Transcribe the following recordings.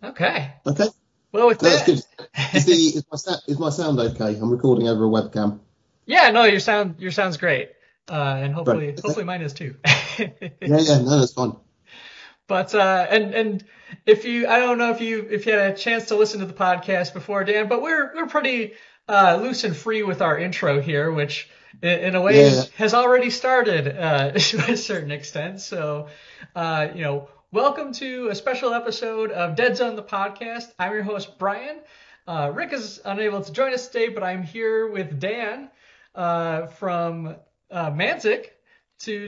Okay. Okay. Well, with That's that, good. Is my sound okay? I'm recording over a webcam. yeah, no, your sound's great, and hopefully Great. hopefully mine is too. Yeah, no, that's fine. But and if you, I don't know if you had a chance to listen to the podcast before, Dan, but we're pretty loose and free with our intro here, which in a way has already started to a certain extent. So welcome to a special episode of Deadzone the podcast. I'm your host Brian. Rick is unable to join us today, but I'm here with Dan from Mantic to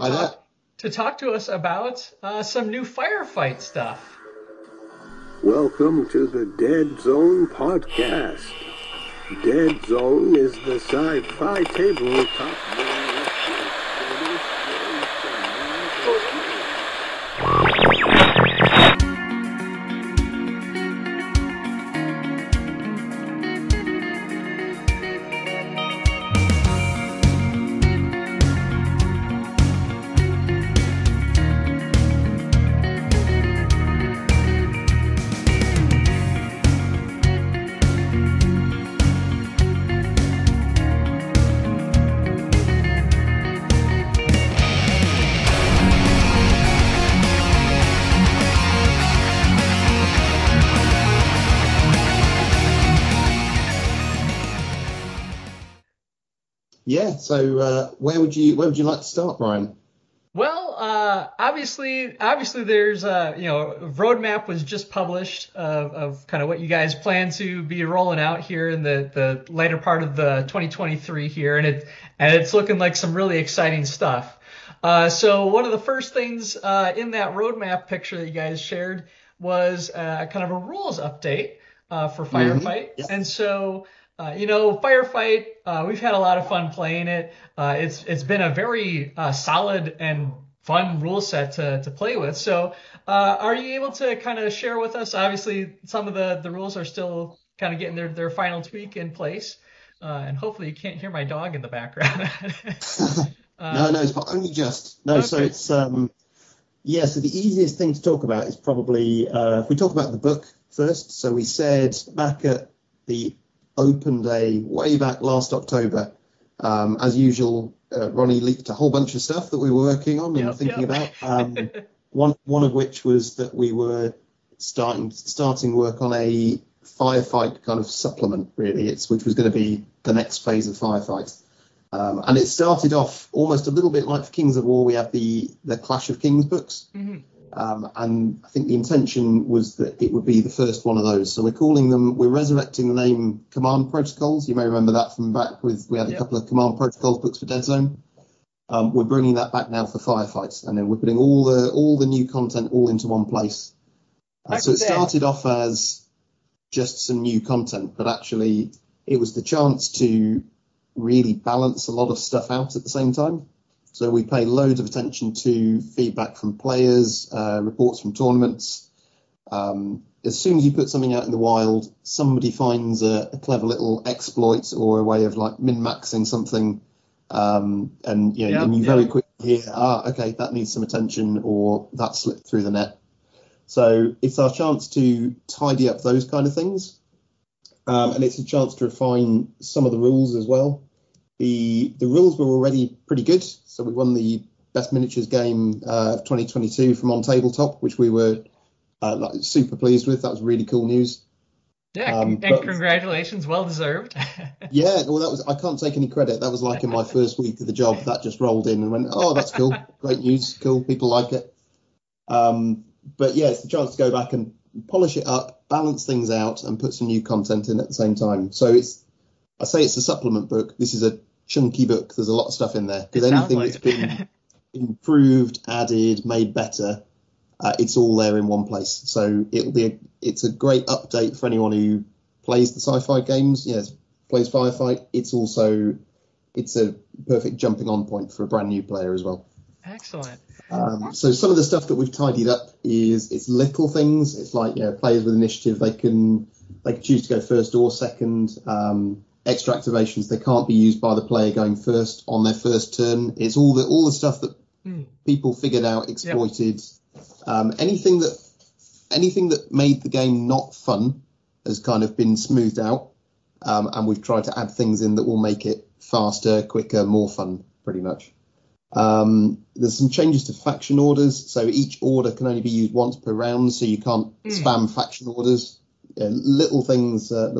talk to us about some new Firefight stuff. Welcome to the Deadzone podcast. Deadzone is the sci-fi tabletop. Yeah. So where would you like to start, Brian? Well, obviously there's roadmap was just published of kind of what you guys plan to be rolling out here in the later part of the 2023 here, and it's looking like some really exciting stuff. So one of the first things in that roadmap picture that you guys shared was kind of a rules update for Firefight, Mm-hmm. Yep. and so. Firefight, we've had a lot of fun playing it. It's been a very solid and fun rule set to play with. So are you able to kind of share with us? Obviously, some of the rules are still kind of getting their final tweak in place. And hopefully you can't hear my dog in the background. No, it's only just. No, okay. So it's, so the easiest thing to talk about is probably, if we talk about the book first. So we said back at the open day way back last October, as usual, Ronnie leaked a whole bunch of stuff that we were working on and thinking about. One of which was that we were starting work on a Firefight kind of supplement, really, which was going to be the next phase of Firefight. And it started off almost a little bit like for Kings of War. We have the Clash of Kings books. Mm-hmm. And I think the intention was that it would be the first one of those. So we're resurrecting the name Command Protocols. You may remember that from back we had a couple of Command Protocols books for Deadzone. We're bringing that back now for Firefights, and then we're putting all the new content all into one place. So it started off as just some new content, but actually it was the chance to really balance a lot of stuff out at the same time. So we pay loads of attention to feedback from players, reports from tournaments. As soon as you put something out in the wild, somebody finds a clever little exploit or a way of like min-maxing something, and you very quickly hear, okay, that needs some attention, or that slipped through the net. So it's our chance to tidy up those kind of things, and it's a chance to refine some of the rules as well. The rules were already pretty good, so we won the Best Miniatures game of 2022 from On Tabletop, which we were super pleased with. That was really cool news. Yeah, and congratulations, well deserved. Yeah, well, I can't take any credit. That was like in my first week of the job. That just rolled in and went, oh, that's cool, great news, cool, people like it. But yeah, it's the chance to go back and polish it up, balance things out, and put some new content in at the same time. So I say it's a supplement book. This is a chunky book. There's a lot of stuff in there, because anything that's been improved, added, made better, it's all there in one place. So it's a great update for anyone who plays the sci-fi games. Plays Firefight. It's a perfect jumping on point for a brand new player as well. Excellent. So some of the stuff that we've tidied up it's little things. It's like players with initiative, they can choose to go first or second. Extra activations, they can't be used by the player going first on their first turn. It's all the stuff that people figured out, exploited. Anything that anything that made the game not fun has kind of been smoothed out, and we've tried to add things in that will make it faster, quicker, more fun, pretty much. There's some changes to faction orders, so each order can only be used once per round, so you can't spam faction orders. Little things like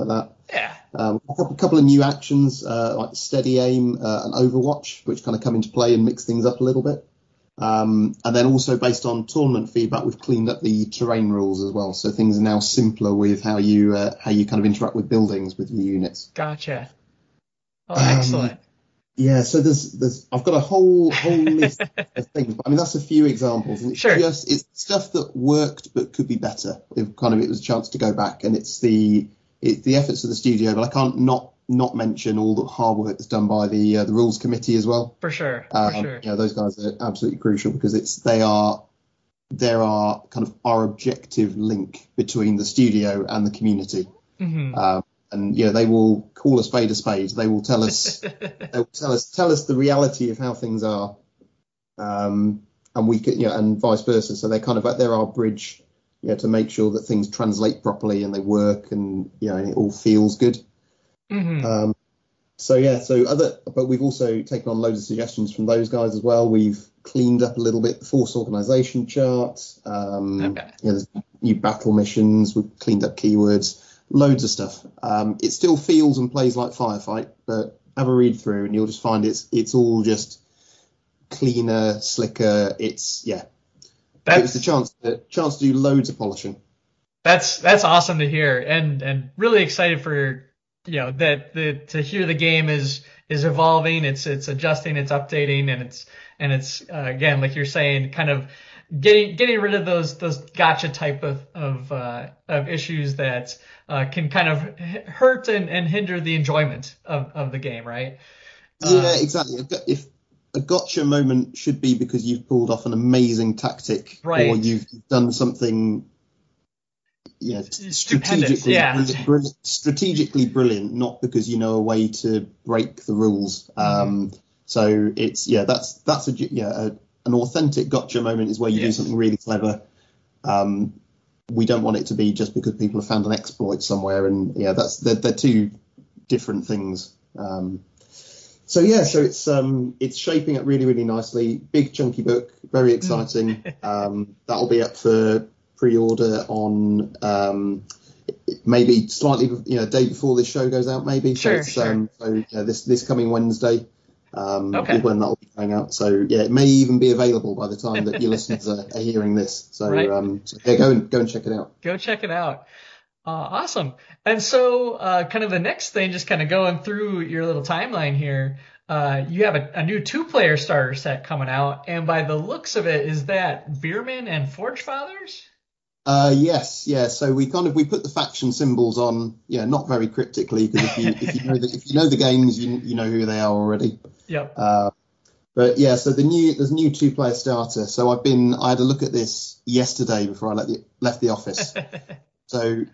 that. Yeah. A couple of new actions like steady aim and Overwatch, which kind of come into play and mix things up a little bit. And then also based on tournament feedback, we've cleaned up the terrain rules as well, so things are now simpler with how you kind of interact with buildings with your units. Gotcha. Oh, excellent. Yeah, so there's I've got a whole list of things, but I mean that's a few examples, and it's stuff that worked but could be better if kind of it was a chance to go back, and it's the efforts of the studio, but I can't not mention all the hard work that's done by the rules committee as well. For sure. You know, those guys are absolutely crucial because they are kind of our objective link between the studio and the community. Mm-hmm. And they will call a spade a spade. They will tell us tell us the reality of how things are, and we can, and vice versa. So they're our bridge, to make sure that things translate properly and they work, and and it all feels good. Mm-hmm. But we've also taken on loads of suggestions from those guys as well. We've cleaned up a little bit the force organization chart. There's new battle missions. We've cleaned up keywords. Loads of stuff. It still feels and plays like Firefight, but have a read through and you'll just find it's all just cleaner, slicker. It's a chance to do loads of polishing. That's awesome to hear, and really excited for to hear the game is evolving. It's adjusting, it's updating, and it's again, like you're saying, kind of getting rid of those gotcha type of issues that can kind of hurt and hinder the enjoyment of the game, right? Yeah, exactly. If a gotcha moment should be because you've pulled off an amazing tactic, right, or you've done something strategically brilliant, not because you know a way to break the rules. So it's that's an authentic gotcha moment is where you do something really clever. We don't want it to be just because people have found an exploit somewhere, and they're two different things. So it's shaping up really, really nicely. Big chunky book, very exciting. That'll be up for pre-order on maybe slightly day before this show goes out, maybe. Sure. This coming Wednesday. Is when that'll be going out. So it may even be available by the time that your listeners are hearing this. So right. Go and check it out. Go check it out. Awesome. And so kind of the next thing, just kind of going through your little timeline here, you have a new 2-player starter set coming out, and by the looks of it, is that Veerman and Forge Fathers? Yes, yeah. So we put the faction symbols on, not very cryptically, because if you know the games, you know who they are already. Yep. But yeah, so there's a new 2-player starter. So I had a look at this yesterday before I left the office. So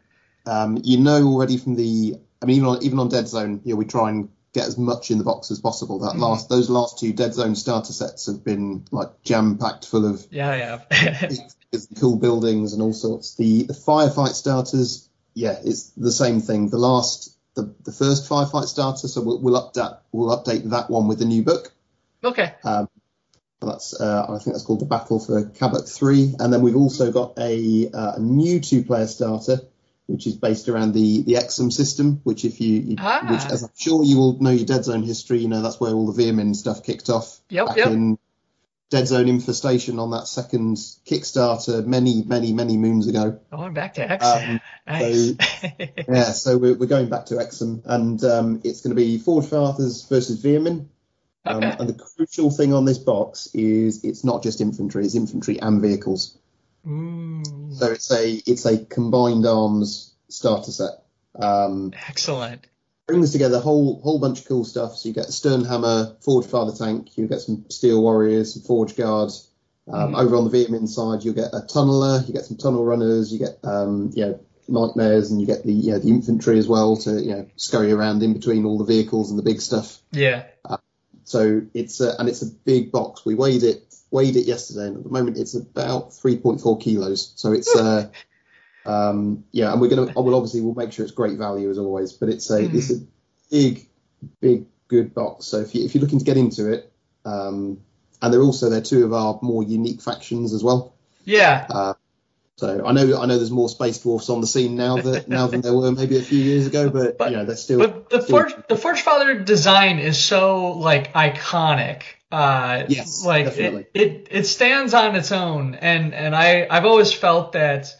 already from even on Deadzone, we try and get as much in the box as possible. Those last 2 Deadzone starter sets have been like jam packed full of cool buildings and all sorts. The Firefight starters, it's the same thing. The first Firefight starter, so we'll update that one with the new book. Okay. That's I think that's called the Battle for Cabot 3, and then we've also got a new 2-player starter, which is based around the Exum system, which which as I'm sure you will know your Deadzone history, that's where all the Veerman stuff kicked off in Deadzone Infestation on that second Kickstarter many moons ago. Going back to Exum. Nice. So we're going back to Exum, and it's going to be Forge Fathers versus Veerman. And the crucial thing on this box is it's not just infantry; it's infantry and vehicles. So it's a combined arms starter set. Excellent. Brings together a whole bunch of cool stuff. So you get a Sternhammer Forge Father tank, you get some Steel Warriors, some Forge Guards. Over on the Veerman side, you'll get a Tunneler, you get some Tunnel Runners, you get Nightmares, and you get the infantry as well to scurry around in between all the vehicles and the big stuff. Yeah. So it's a big box. We weighed it yesterday, and at the moment it's about 3.4 kilos. So it's and we'll make sure it's great value as always. But it's a big good box. So if you're looking to get into it, and they're two of our more unique factions as well. Yeah. So I know there's more space dwarfs on the scene now than there were maybe a few years ago, but they're still. But the Forge Father design is so like iconic. Yes, definitely. It stands on its own, and I've always felt that,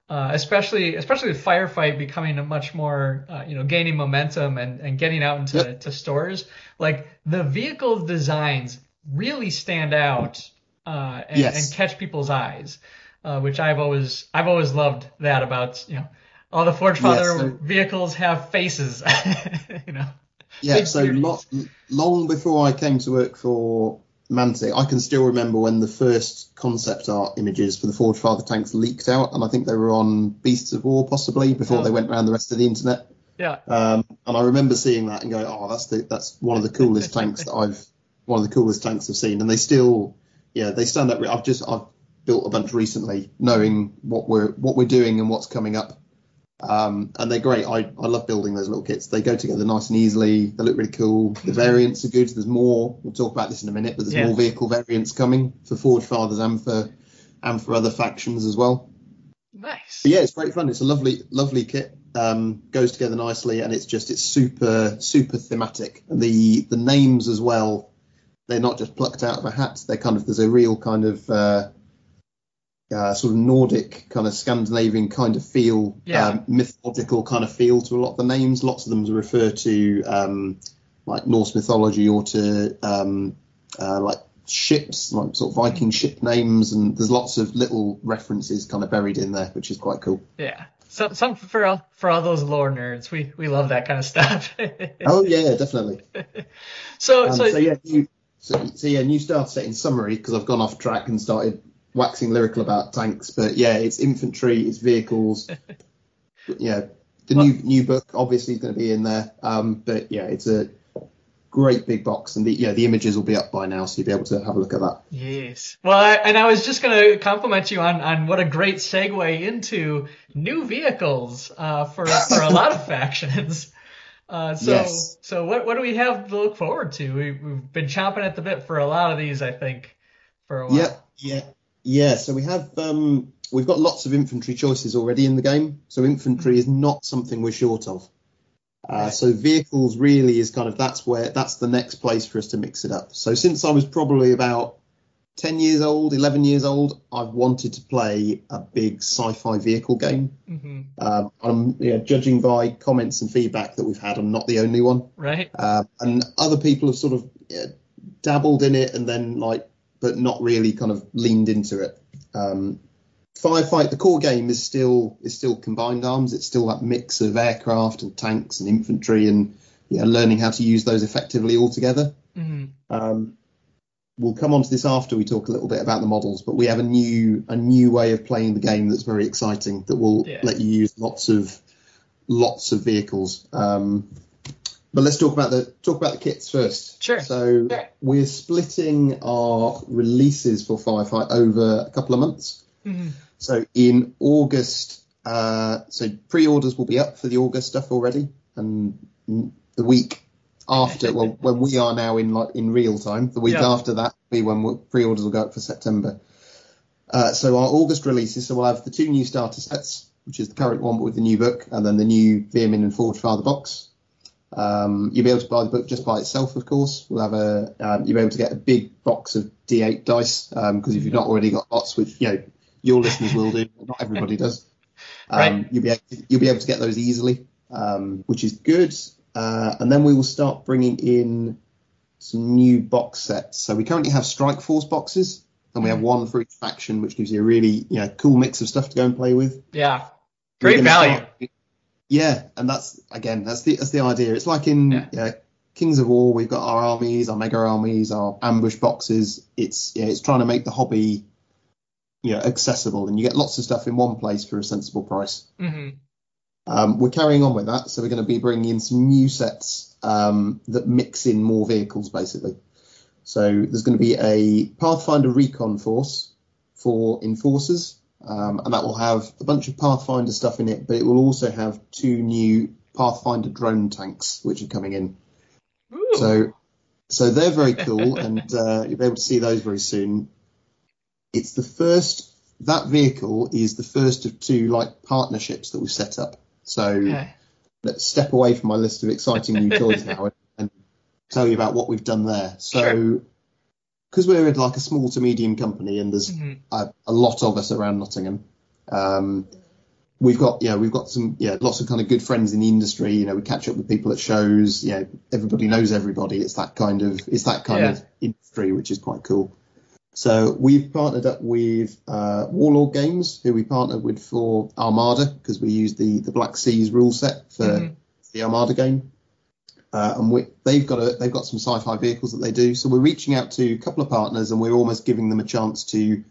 especially with Firefight becoming a much more gaining momentum and getting out into stores, like the vehicle designs really stand out and catch people's eyes. Which I've always loved that about all the Forge Father vehicles have faces. Yeah. So long before I came to work for Mantic, I can still remember when the first concept art images for the Forge Father tanks leaked out, and I think they were on Beasts of War possibly before they went around the rest of the internet. Yeah. And I remember seeing that and going, oh, that's one of the coolest tanks I've seen, and they still they stand up. I've built a bunch recently, knowing what we're doing and what's coming up, and they're great. I love building those little kits. They go together nice and easily. They look really cool. The variants are good. There's more. We'll talk about this in a minute, but there's more vehicle variants coming for Forge Fathers and for other factions as well. Nice. But it's great fun. It's a lovely kit. Goes together nicely, and it's super thematic. And the names as well, they're not just plucked out of a hat. They're there's a real kind of sort of Nordic, kind of Scandinavian kind of feel, mythological kind of feel to a lot of the names. Lots of them refer to like Norse mythology or to like ships, like sort of Viking ship names, and there's lots of little references kind of buried in there, which is quite cool. Yeah, some for all those lore nerds, we love that kind of stuff. Oh yeah, definitely. New start set in summary, because I've gone off track and started waxing lyrical about tanks, but it's infantry, it's vehicles. The new book obviously is going to be in there, but it's a great big box, and the images will be up by now, so you'll be able to have a look at that. Yes. Well, I was just going to compliment you on what a great segue into new vehicles for a lot of factions. So what do we have to look forward to? We've been chomping at the bit for a lot of these, I think, for a while. Yeah, so we've got lots of infantry choices already in the game. So infantry is not something we're short of. So vehicles really is that's the next place for us to mix it up. So since I was probably about 10 years old, 11 years old, I've wanted to play a big sci-fi vehicle game. Mm-hmm. Judging by comments and feedback that we've had, I'm not the only one. Right. And other people have sort of dabbled in it and then but not really kind of leaned into it. Firefight, the core game is still combined arms. It's still that mix of aircraft and tanks and infantry, and learning how to use those effectively all together. Mm-hmm. We'll come on to this after we talk a little bit about the models, but we have a new way of playing the game that's very exciting, that will let you use lots of vehicles. But let's talk about the kits first. Sure. So we're splitting our releases for Firefight over a couple of months. Mm-hmm. So in August, so pre-orders will be up for the August stuff already, and the week after, when we are now in real time, the week after that will be when pre-orders will go up for September. So our August releases, so we'll have the 2 new starter sets, which is the current one but with the new book, and then the new Veermin and Forge Father box. You'll be able to buy the book just by itself, of course. We'll have you'll be able to get a big box of D8 dice, because if you've not already got lots, which your listeners will do, but not everybody does. Right. You'll be able to get those easily, which is good. And then we will start bringing in some new box sets. So we currently have Strike Force boxes, and we have one for each faction, which gives you a really cool mix of stuff to go and play with. Yeah, great value. And that's the idea. It's like in Kings of War, we've got our armies, our mega armies, our ambush boxes. It's trying to make the hobby accessible, and you get lots of stuff in one place for a sensible price. Mm-hmm. We're carrying on with that, so we're going to be bringing in some new sets that mix in more vehicles, basically. So there's going to be a Pathfinder recon force for enforcers, and that will have a bunch of Pathfinder stuff in it, but it will also have 2 new Pathfinder drone tanks, which are coming in. Ooh. So they're very cool, and you'll be able to see those very soon. It's the first, that vehicle is the first of 2 like partnerships that we've set up. So let's step away from my list of exciting new toys now and tell you about what we've done there. So because we're like a small to medium company and there's a lot of us around Nottingham, we've got some lots of kind of good friends in the industry. You know, we catch up with people at shows. You know, everybody knows everybody. It's that kind of industry, which is quite cool. So we've partnered up with Warlord Games, who we partnered with for Armada, because we use the Black Seas rule set for the Armada game. And they've got some sci-fi vehicles that they do. So we're reaching out to a couple of partners, and we're almost giving them a chance to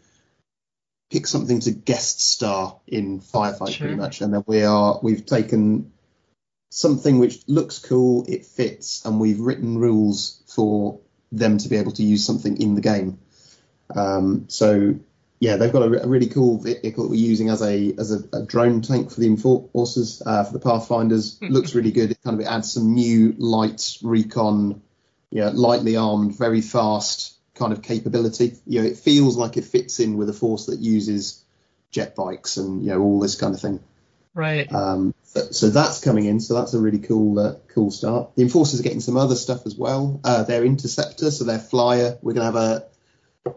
pick something to guest star in Firefight, pretty much. And then we've taken something which looks cool, it fits, and we've written rules for them to be able to use something in the game. So yeah, they've got a really cool vehicle that we're using as a drone tank for the enforcers, for the Pathfinders. Looks really good. It adds some new light recon, lightly armed, very fast kind of capability. It feels like it fits in with a force that uses jet bikes and all this kind of thing. Right. So that's coming in. So that's a really cool start. The enforcers are getting some other stuff as well. Their interceptor, so their flyer. We're going to have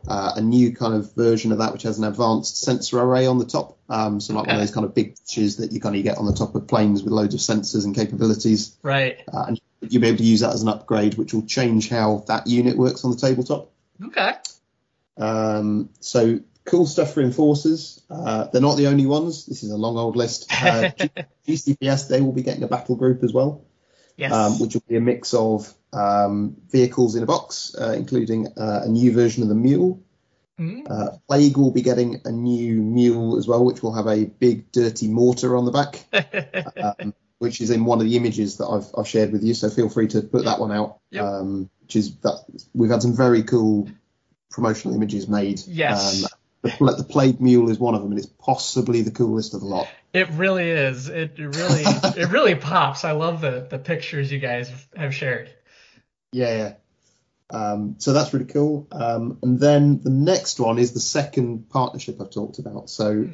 a new kind of version of that, which has an advanced sensor array on the top. So like one of those kind of big pitches that you get on the top of planes with loads of sensors and capabilities. Right. And you'll be able to use that as an upgrade, which will change how that unit works on the tabletop. Okay. So cool stuff for enforcers. They're not the only ones. This is a long old list. GCPS, they will be getting a battle group as well. Yes. Which will be a mix of vehicles in a box, including a new version of the mule. Plague will be getting a new mule as well, which will have a big dirty mortar on the back, which is in one of the images that I've shared with you. So feel free to put that one out. We've had some very cool promotional images made. Yes. The Plague Mule is one of them, and it's possibly the coolest of the lot. It really is. It really pops. I love the pictures you guys have shared. Yeah. So that's really cool. And then the next one is the second partnership I've talked about. So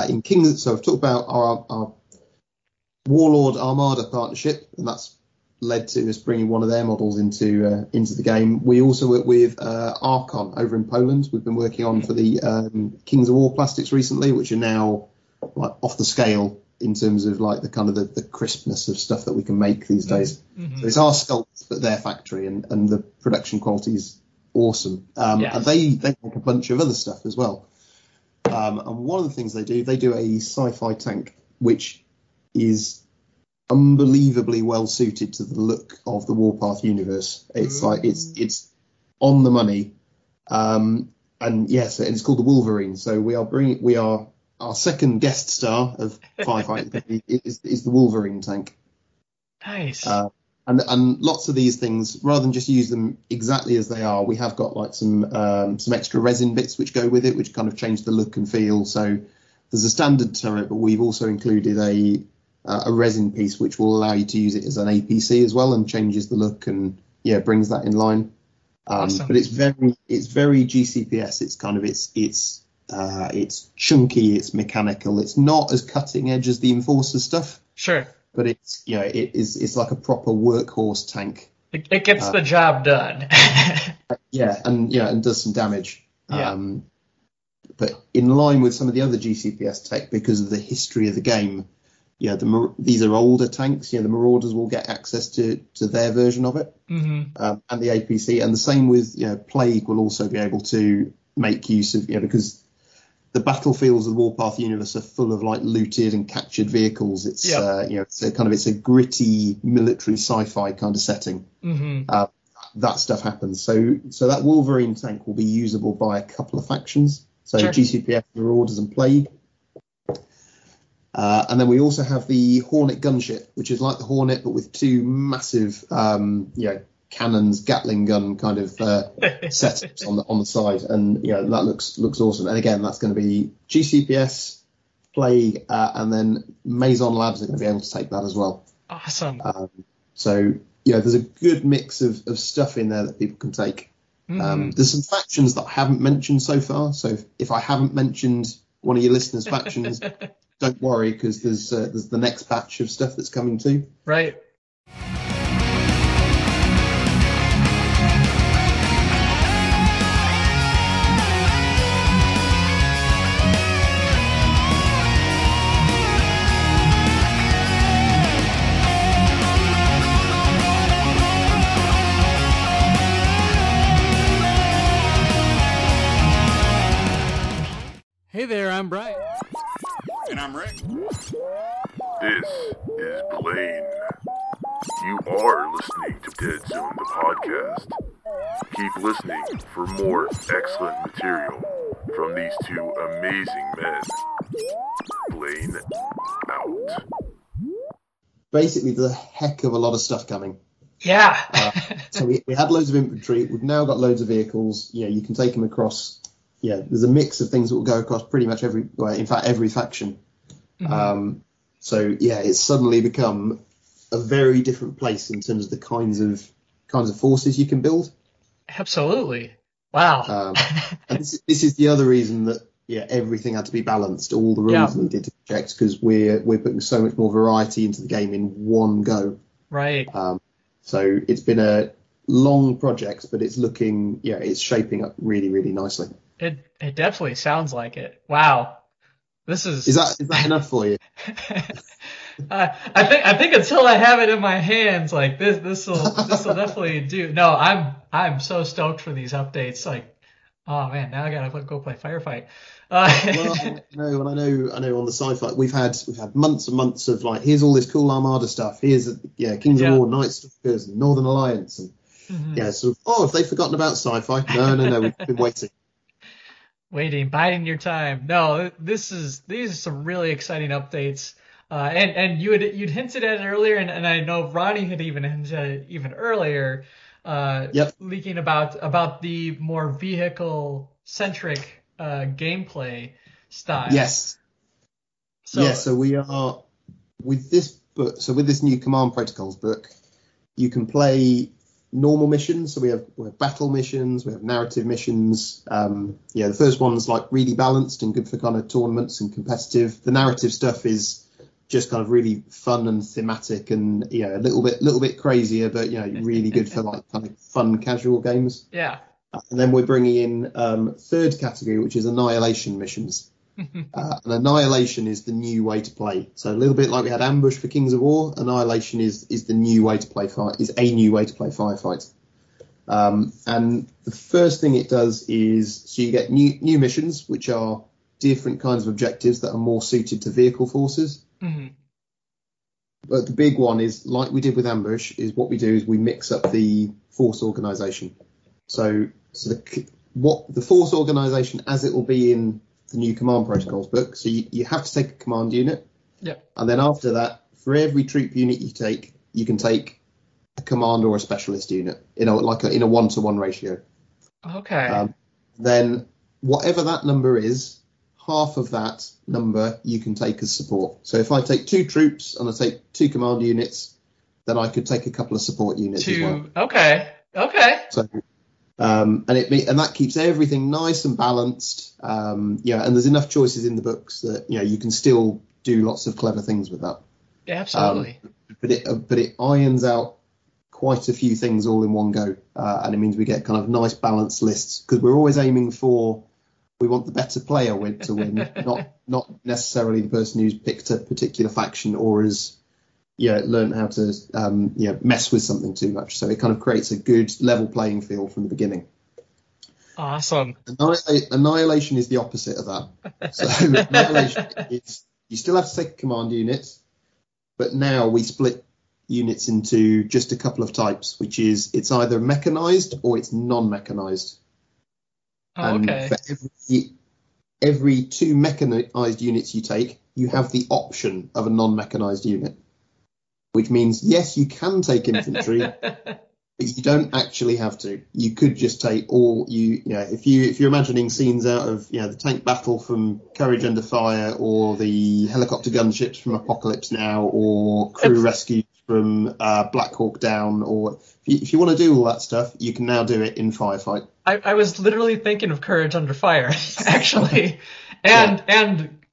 in Kings, so I've talked about our Warlord Armada partnership, and that's led to us bringing one of their models into the game. We also work with Archon over in Poland. We've been working on for the Kings of War plastics recently, which are now like off the scale in terms of like the kind of the crispness of stuff that we can make these days. So it's our sculpts, but their factory, and the production quality is awesome. And they make a bunch of other stuff as well. And one of the things they do a sci-fi tank, which is unbelievably well suited to the look of the Warpath universe. It's like it's on the money, and yes, and it's called the Wolverine. So we are our second guest star of Firefight is the Wolverine tank. Nice. And lots of these things, rather than just use them exactly as they are, we have got like some extra resin bits which go with it, which kind of change the look and feel. So there's a standard turret, but we've also included a resin piece which will allow you to use it as an APC as well, and changes the look and brings that in line. Awesome. But it's very GCPS. It's kind of it's chunky, it's mechanical. It's not as cutting edge as the Enforcer stuff. Sure. But it's like a proper workhorse tank. It gets the job done. and does some damage. Yeah. But in line with some of the other GCPS tech, because of the history of the game, these are older tanks. The Marauders will get access to their version of it, and the APC, and the same with Plague will also be able to make use of because the battlefields of the Warpath universe are full of like looted and captured vehicles. It's it's a gritty military sci-fi kind of setting. That stuff happens. So that Wolverine tank will be usable by a couple of factions. So sure. GCPS, Marauders, and Plague. And then we also have the Hornet gunship, which is like the Hornet but with two massive, cannons, Gatling gun kind of setups on the side, and that looks awesome. And again, that's going to be GCPS, Plague, and then Maison Labs are going to be able to take that as well. Awesome. So there's a good mix of stuff in there that people can take. There's some factions that I haven't mentioned so far. So if I haven't mentioned one of your listeners' factions, don't worry, because there's the next batch of stuff that's coming too. Right. Hey there, I'm Brian. And I'm Rick. This is Blaine. You are listening to Deadzone, the podcast. Keep listening for more excellent material from these two amazing men. Blaine out. Basically, there's a heck of a lot of stuff coming. Yeah. So we had loads of infantry. We've now got loads of vehicles. You can take them across. There's a mix of things that will go across pretty much every faction. So it's suddenly become a very different place in terms of the kinds of forces you can build. Absolutely. Wow. And this is the other reason that everything had to be balanced. All the rules needed to be checked, because we're putting so much more variety into the game in one go. Right. So it's been a long project, but it's looking it's shaping up really, really nicely. It definitely sounds like it. Wow. Is that enough for you? I think until I have it in my hands, like this will definitely do. No, I'm so stoked for these updates. Like, oh man, now I gotta go play Firefight. I know on the sci-fi we've had months and months of like, here's all this cool Armada stuff. Here's Kings of War, Night Stalkers, and Northern Alliance, and sort of, have they forgotten about sci-fi? No, we've been waiting. Biding your time. No, these are some really exciting updates. And you'd hinted at it earlier, and I know Ronnie had even hinted at it even earlier, leaking about the more vehicle centric gameplay style. Yes. So we are with this book. So with this new Command Protocols book, you can play normal missions. So we have battle missions, we have narrative missions. The first one's like really balanced and good for kind of tournaments and competitive. The narrative stuff is just kind of really fun and thematic, and a little bit crazier, but really good for like kind of fun casual games. Yeah. And then we're bringing in third category, which is Annihilation missions. And Annihilation is the new way to play. So a little bit like we had Ambush for Kings of War, Annihilation is the new way to play a new way to play Firefight. And the first thing it does is, so you get new missions, which are different kinds of objectives that are more suited to vehicle forces. Mm-hmm. But the big one is, like we did with Ambush, is what we do is we mix up the force organization. So the force organization as it will be in the new Command Protocols book. So you have to take a command unit. Yeah. And then after that, for every troop unit you take, you can take a command or a specialist unit, in a 1-to-1 ratio. Okay. Then whatever that number is, half of that number you can take as support. So if I take 2 troops and I take 2 command units, then I could take a couple of support units as well. Okay. So and that keeps everything nice and balanced. And there's enough choices in the books that you can still do lots of clever things with that. Yeah, absolutely. But it irons out quite a few things all in one go, and it means we get kind of nice balanced lists, because we're always aiming for, we want the better player to win, not necessarily the person who's picked a particular faction or has learned how to mess with something too much. So it kind of creates a good level playing field from the beginning. Awesome. Annihilation is the opposite of that. So Annihilation is, you still have to take a command unit, but now we split units into just a couple of types, which is, it's either mechanized or it's non-mechanized. Okay. And for every 2 mechanized units you take, you have the option of a non-mechanized unit, which means, yes, you can take infantry, But you don't actually have to. You could just take all if you're imagining scenes out of the tank battle from Courage Under Fire, or the helicopter gunships from Apocalypse Now, or crew rescue from Black Hawk Down, or if you want to do all that stuff, you can now do it in Firefight. I was literally thinking of Courage Under Fire, actually, and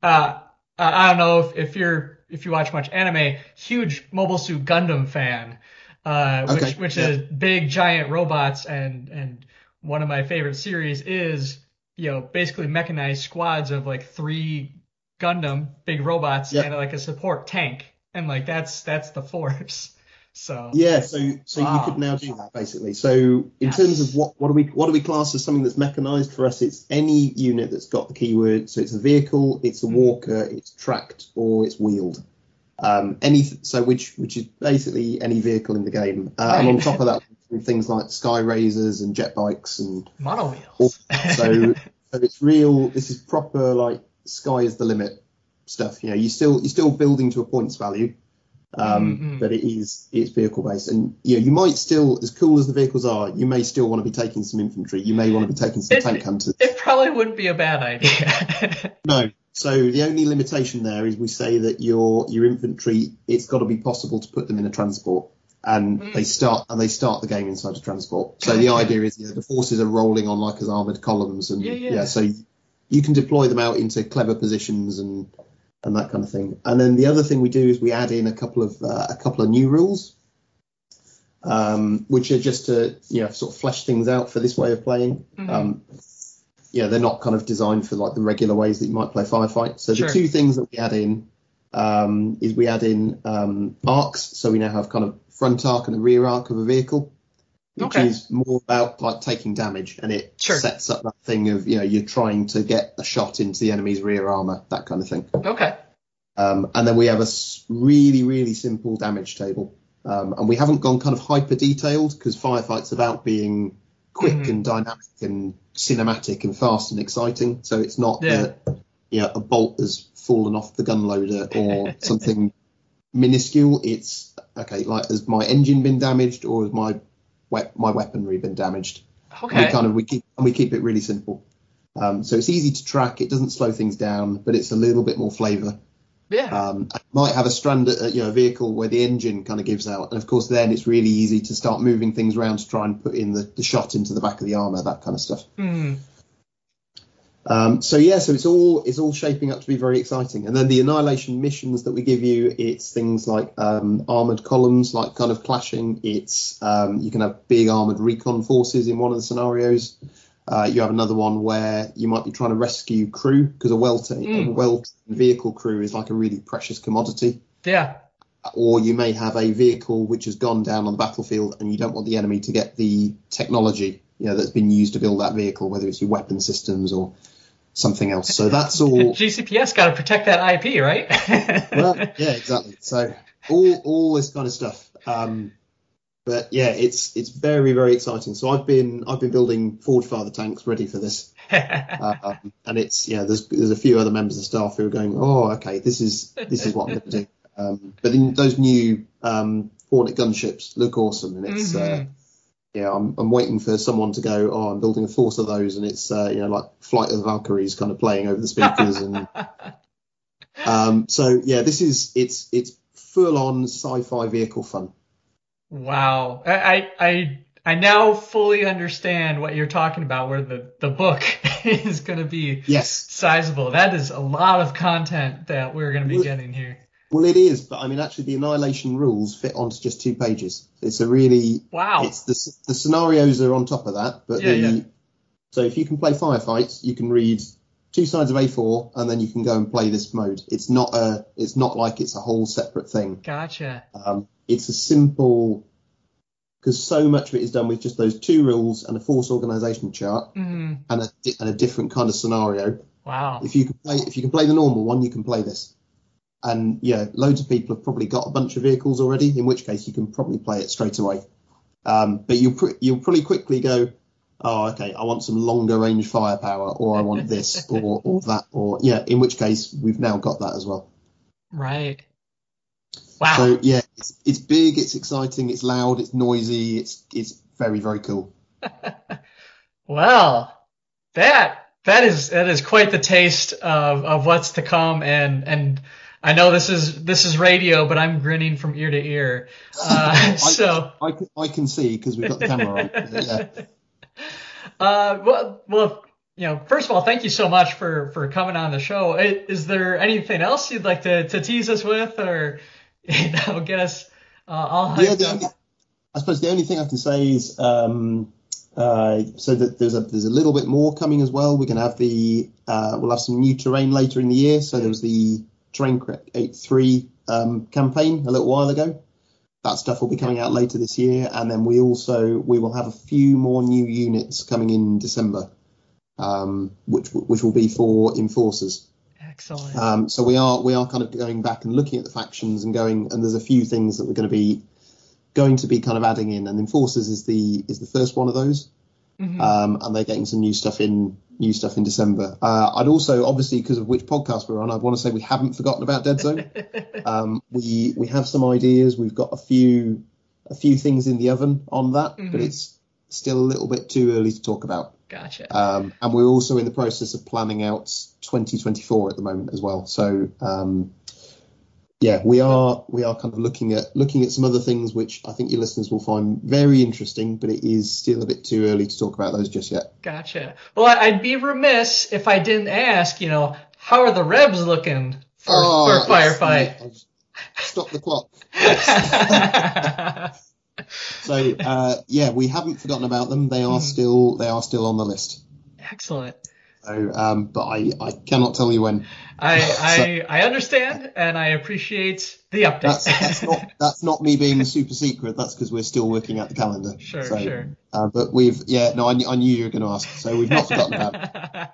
I don't know if you watch much anime, huge Mobile Suit Gundam fan. Which is big giant robots, and one of my favorite series is basically mechanized squads of like 3 Gundam big robots and like a support tank, and like that's the Force. So so you could now do that basically. So in terms of what do we class as something that's mechanized? For us, it's any unit that's got the keyword. So it's a vehicle, it's a walker, it's tracked, or it's wheeled. Which is basically any vehicle in the game, and on top of that, things like sky razors and jet bikes and mono wheels. So it's real. This is proper like sky is the limit stuff. You're still building to a points value, but it's vehicle based, and you might still, as cool as the vehicles are, you may still want to be taking some infantry. You may want to be taking some tank hunters. It probably wouldn't be a bad idea. No. So the only limitation there is we say that your infantry, it's got to be possible to put them in a transport, and they start the game inside a transport. So the idea is the forces are rolling on like as armored columns, and so you can deploy them out into clever positions and that kind of thing. And then the other thing we do is we add in a couple of new rules, which are just to sort of flesh things out for this way of playing. They're not kind of designed for like the regular ways that you might play Firefight. So the two things that we add in is we add in arcs. So we now have kind of front arc and a rear arc of a vehicle, which is more about like taking damage, and it sets up that thing of you're trying to get a shot into the enemy's rear armor, that kind of thing. And then we have a really, really simple damage table, and we haven't gone kind of hyper detailed because Firefight's about being quick and dynamic and cinematic and fast and exciting. So it's not that a bolt has fallen off the gun loader or something minuscule. It's like, has my engine been damaged, or has my weaponry been damaged? We keep it really simple. So it's easy to track. It doesn't slow things down, but it's a little bit more flavour. I might have a strand, a vehicle where the engine kind of gives out, and of course then it's really easy to start moving things around to try and put in the shot into the back of the armour, that kind of stuff. So it's all shaping up to be very exciting. And then the Annihilation missions that we give you, it's things like armoured columns, like kind of clashing. It's you can have big armoured recon forces in one of the scenarios. You have another one where you might be trying to rescue crew, because a well-trained vehicle crew is like a really precious commodity. Or you may have a vehicle which has gone down on the battlefield, and you don't want the enemy to get the technology that's been used to build that vehicle, whether it's your weapon systems or something else. So that's all. GCPS got to protect that IP, right? Well, yeah, exactly. So all this kind of stuff. But yeah, it's very, very exciting. So I've been building Forge Father tanks ready for this, and it's there's a few other members of staff who are going, oh, okay, this is what I'm going to do. But then those new Hornet gunships look awesome, and it's I'm waiting for someone to go, oh, I'm building a force of those, and it's like Flight of the Valkyries kind of playing over the speakers, and so yeah, it's full on sci-fi vehicle fun. Wow. I now fully understand what you're talking about, where the book is going to be sizable. That is a lot of content that we're going to be getting here. Well, it is, but I mean, actually, the Annihilation rules fit onto just 2 pages. It's a really... Wow. It's the scenarios are on top of that, but so if you can play Firefights, you can read 2 sides of A4, and then you can go and play this mode. It's not like it's a whole separate thing. Gotcha. It's a simple, because so much of it is done with just those 2 rules and a force organization chart and a different kind of scenario. Wow. If you can play the normal one, you can play this. And loads of people have probably got a bunch of vehicles already, in which case you can probably play it straight away. But you'll pretty quickly go, oh, okay, I want some longer range firepower, or I want this or that, or in which case we've now got that as well. Right. Wow. So yeah, it's big, it's exciting, it's loud, it's noisy, it's very, very cool. Well, that is quite the taste of what's to come, and I know this is radio, but I'm grinning from ear to ear. So I can see because we've got the camera on. Yeah. Well, first of all, thank you so much for coming on the show. Is there anything else you'd like to tease us with, or get us all hyped up? I suppose the only thing I can say is so that there's a little bit more coming as well. We're going to have we'll have some new terrain later in the year. So there was the Terrain Create 3 campaign a little while ago. That stuff will be coming out later this year, and then we will have a few more new units coming in December, which will be for enforcers. Excellent. So we are kind of going back and looking at the factions and there's a few things that we're going to be kind of adding in, and enforcers is the first one of those. Mm-hmm. And they're getting some new stuff in December. I'd also, obviously, because of which podcast we're on, I'd want to say we haven't forgotten about Deadzone. We have some ideas. We've got a few things in the oven on that, mm-hmm. but it's still a little bit too early to talk about. Gotcha. And we're also in the process of planning out 2024 at the moment as well. So yeah, we are kind of looking at some other things which I think your listeners will find very interesting, but it is still a bit too early to talk about those just yet. Gotcha. Well, I'd be remiss if I didn't ask, how are the revs looking for Firefight? Stop the clock. So yeah, we haven't forgotten about them. They are still on the list. Excellent. So, but I cannot tell you when. I understand, and I appreciate the update. That's not me being super secret. That's because we're still working out the calendar. Sure. But I knew you were going to ask, so we've not forgotten about it.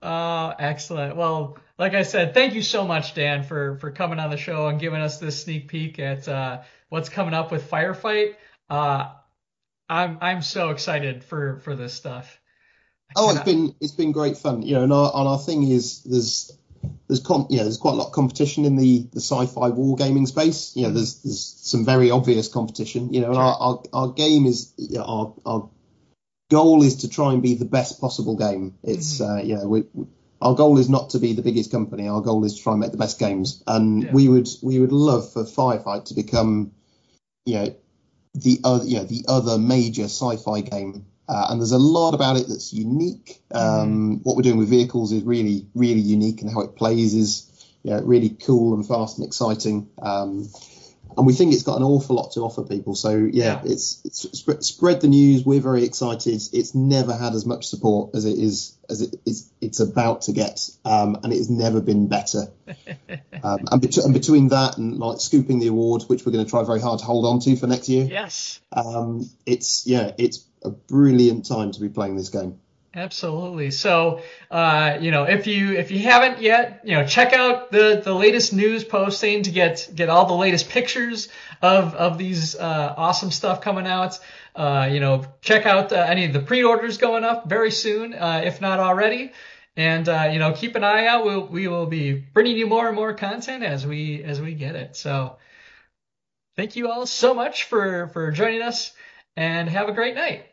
Oh, excellent. Well, like I said, thank you so much, Dan, for coming on the show and giving us this sneak peek at what's coming up with Firefight. I'm so excited for this stuff. It's been great fun, and our thing is there's quite a lot of competition in the sci-fi wargaming space. There's some very obvious competition, and our game is our goal is to try and be the best possible game. It's our goal is not to be the biggest company. Our goal is to try and make the best games, and we would love for Firefight to become the other major sci-fi game. And there's a lot about it that's unique. What we're doing with vehicles is really, really unique, and how it plays is really cool and fast and exciting. And we think it's got an awful lot to offer people. So it's spread the news. We're very excited. It's never had as much support as it's about to get, and it has never been better. And between that and like scooping the awards, which we're going to try very hard to hold on to for next year. Yes. It's a brilliant time to be playing this game. Absolutely. So, if you haven't yet, check out the latest news posting to get all the latest pictures of these awesome stuff coming out. Check out any of the pre-orders going up very soon, if not already. And keep an eye out. We will be bringing you more and more content as we get it. So, thank you all so much for joining us, and have a great night.